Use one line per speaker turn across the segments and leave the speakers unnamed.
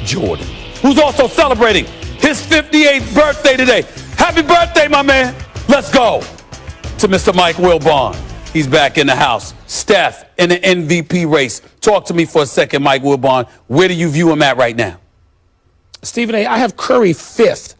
Jordan, who's also celebrating his 58th birthday today. Happy birthday, my man. Let's go to Mr. Mike Wilbon. He's back in the house. Steph in the MVP race. Talk to me for a second, Mike Wilbon. Where do you view him at right now?
Stephen A., I have Curry fifth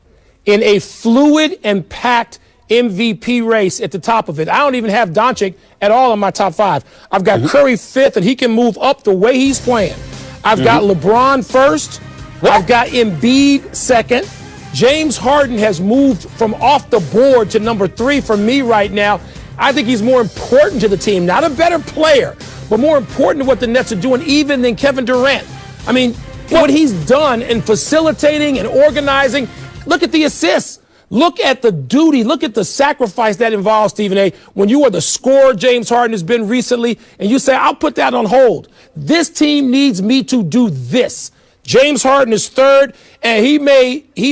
in a fluid and packed MVP race at the top of it. I don't even have Doncic at all in my top five. I've got Curry fifth, and he can move up the way he's playing. I've got LeBron first. I've got Embiid second. James Harden has moved from off the board to number 3 for me right now. I think he's more important to the team, not a better player, but more important to what the Nets are doing even than Kevin Durant. I mean, what he's done in facilitating and organizing, look at the assists. Look at the duty. Look at the sacrifice that involves, Stephen A. When you are the scorer James Harden has been recently, and you say, I'll put that on hold. This team needs me to do this. James Harden is third, and he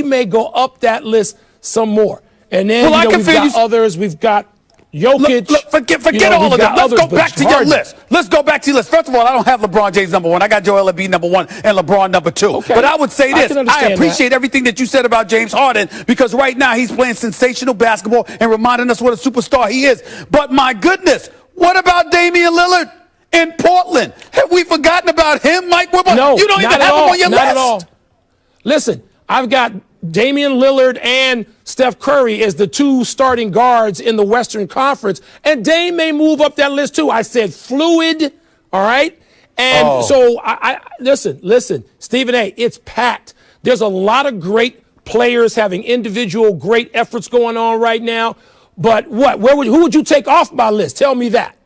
may go up that list some more. And then we've got others. We've got Jokic.
Look, forget all of that. Let's go back to your list. Let's go back to your list. First of all, I don't have LeBron James number 1. I got Joel Embiid number 1 and LeBron number 2.
Okay.
But I would say this. I appreciate everything that you said about James Harden, because right now he's playing sensational basketball and reminding us what a superstar he is. But my goodness, what about Damian Lillard in Portland? Have we forgotten about him, Mike?
No,
you don't even have him on your list.
Not at all. Listen, I've got Damian Lillard and Steph Curry as the 2 starting guards in the Western Conference. And Dame may move up that list too. I said fluid, all right? And so, listen, Stephen A., it's packed. There's a lot of great players having individual great efforts going on right now. But who would you take off my list? Tell me that.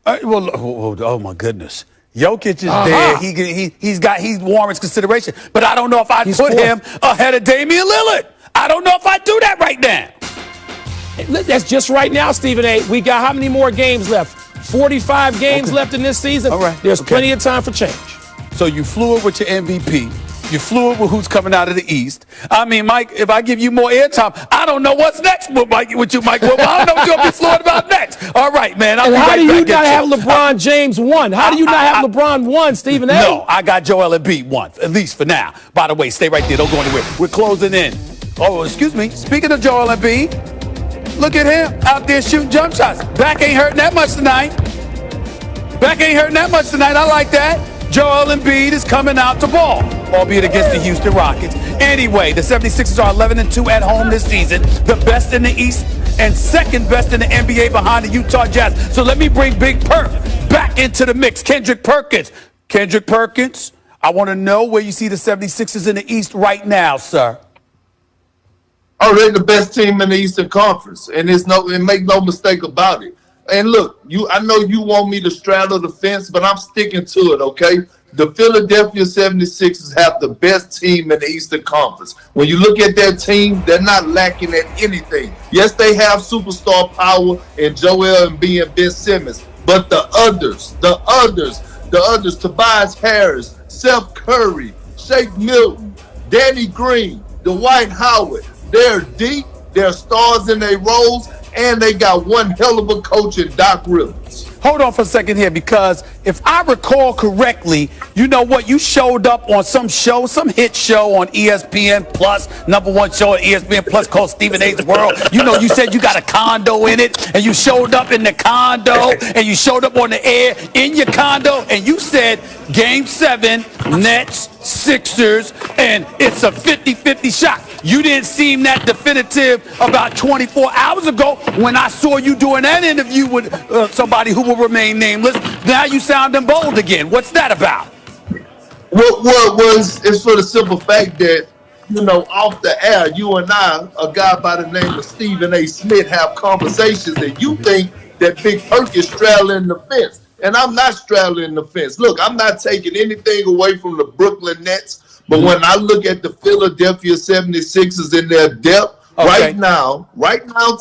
Oh, my goodness. Jokic is there. He warrants consideration. But I don't know if I'd put him ahead of Damian Lillard. I don't know if I'd do that right now.
That's just right now, Stephen A. We got how many more games left? 45 games left in this season.
All right.
There's plenty of time for change.
So you flew it with your MVP. You flew it with who's coming out of the East. I mean, Mike, if I give you more airtime, I don't know what's next with you, Mike. I don't know what you'll be fluid about next. All right, man.
And how do you not have LeBron James 1? How do you not have LeBron 1, Stephen A?
No, I got Joel Embiid 1, at least for now. By the way, stay right there. Don't go anywhere. We're closing in. Oh, excuse me. Speaking of Joel Embiid, look at him out there shooting jump shots. Back ain't hurting that much tonight. I like that. Joel Embiid is coming out to ball, albeit against the Houston Rockets. Anyway, the 76ers are 11-2 at home this season, the best in the East and second best in the NBA behind the Utah Jazz. So let me bring Big Perk back into the mix. Kendrick Perkins, I want to know where you see the 76ers in the East right now, sir.
Oh, they're the best team in the Eastern Conference, and make no mistake about it. And look, I know you want me to straddle the fence, but I'm sticking to it, okay? The Philadelphia 76ers have the best team in the Eastern Conference. When you look at that team, they're not lacking at anything. Yes, they have superstar power in Joel Embiid and Ben Simmons, but the others, Tobias Harris, Steph Curry, Shake Milton, Danny Green, Dwight Howard, they're deep, they're stars in their roles, and they got one hell of a coach in Doc Rivers.
Hold on for a second here, because if I recall correctly, you know what? You showed up on some show, some hit show on ESPN Plus, #1 show on ESPN Plus called Stephen A's World. You know, you said you got a condo in it, and you showed up in the condo, and you showed up on the air in your condo, and you said Game 7, Nets, Sixers, and it's a 50-50 shot. You didn't seem that definitive about 24 hours ago when I saw you doing that interview with somebody who will remain nameless. Now you sounding bold again. What's that about?
It's for the simple fact that, off the air, you and I, a guy by the name of Stephen A. Smith, have conversations, and you think that Big Perk is straddling the fence. And I'm not straddling the fence. Look, I'm not taking anything away from the Brooklyn Nets. But when I look at the Philadelphia 76ers in their depth, right now,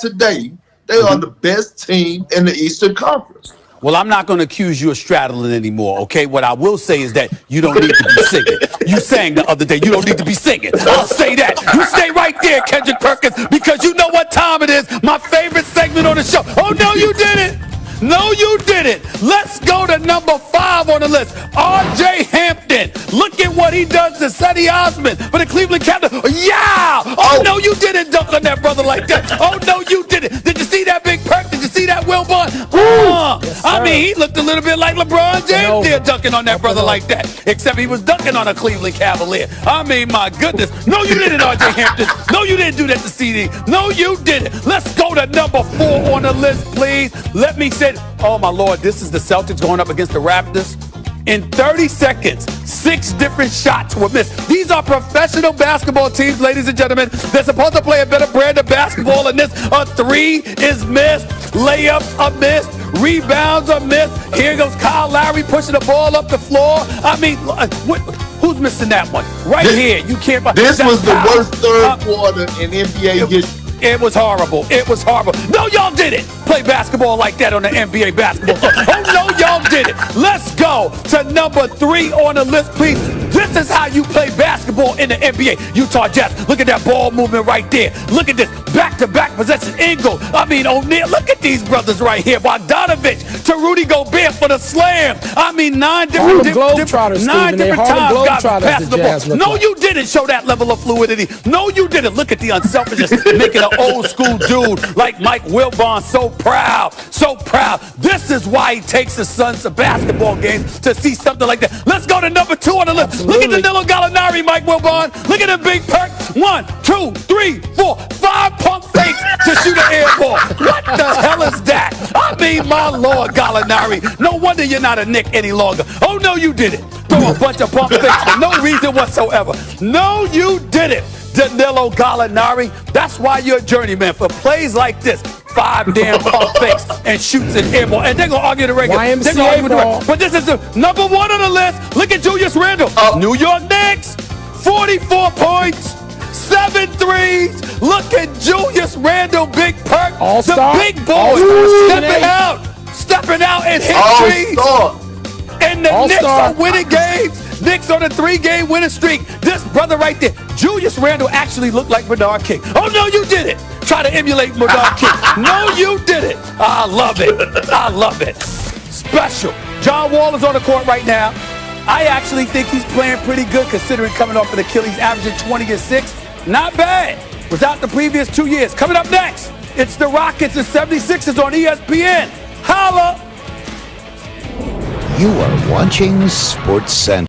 today, they are the best team in the Eastern Conference.
Well, I'm not going to accuse you of straddling anymore, okay? What I will say is that you don't need to be singing. You sang the other day. You don't need to be singing. I'll say that. You stay right there, Kendrick Perkins, because you know what time it is. My favorite segment on the show. Oh, no, you didn't. No, you didn't. Let's go to number 5 on the list. R.J. Hampton. Look at what he does to Cedi Osman for the Cleveland Cavaliers. Yeah! Oh, no, you didn't dunk on that brother like that. Oh, no, you didn't. Did you see that big perk? Did you see that Wilbon?
Yes,
I mean, he looked a little bit like LeBron James there dunking on that brother
over.
like that. Except he was dunking on a Cleveland Cavalier. I mean, my goodness. No, you didn't, R.J. Hampton. No, you didn't do that to CD. No, you didn't. Let's go to number 4 on the list, please. Let me say, oh, my Lord, this is the Celtics going up against the Raptors. In 30 seconds, 6 different shots were missed. These are professional basketball teams, ladies and gentlemen. They're supposed to play a better brand of basketball than this. A 3 is missed. Layups are missed. Rebounds are missed. Here goes Kyle Lowry pushing the ball up the floor. I mean, who's missing that one? Right here. You can't.
This was the worst third quarter in NBA history.
It was horrible. It was horrible. No, y'all didn't play basketball like that on the NBA basketball court. Oh, no, y'all didn't. Let's go to number 3 on the list, please. This is how you play basketball in the NBA. Utah Jazz. Look at that ball movement right there. Look at this. Back-to-back possession. Ingle. I mean, O'Neal. Look at these brothers right here. Bogdanovich to Rudy Gobert for the slam. I mean, 9 different times got past the ball. No, you didn't show that level of fluidity. No, you didn't. Look at the unselfishness. Making an old school dude like Mike Wilbon so proud. So proud. This is why he takes his sons to basketball games to see something like that. Let's go to number 2 on the list. Look at Danilo Gallinari, Mike Wilbon. Look at the big perk. 1, 2, 3, 4, 5 pump fakes to shoot an air ball. What the hell is that? I mean, my Lord, Gallinari. No wonder you're not a Knick any longer. Oh, no, you didn't. Throw a bunch of pump fakes for no reason whatsoever. No, you didn't. Danilo Gallinari. That's why you're a journeyman for plays like this. 5 damn pump fakes and shoots an air ball. And they're going to argue the regular.
YMCA ball.
But this is the number 1 on the list. Look at Julius Randle. New York Knicks. 44 points. 7 threes. Look at Julius Randle, big perk.
All-star.
The big boy stepping out and hit threes. And the Knicks are winning games. Knicks on a 3-game winning streak. This brother right there, Julius Randle, actually looked like Bernard King. Oh, no, you didn't. Try to emulate Bernard King. No, you didn't. I love it. I love it. Special. John Wall is on the court right now. I actually think he's playing pretty good considering coming off of the Achilles, averaging 20 and 6. Not bad. Without the previous 2 years. Coming up next, it's the Rockets and 76ers on ESPN. Holla!
You are watching SportsCenter.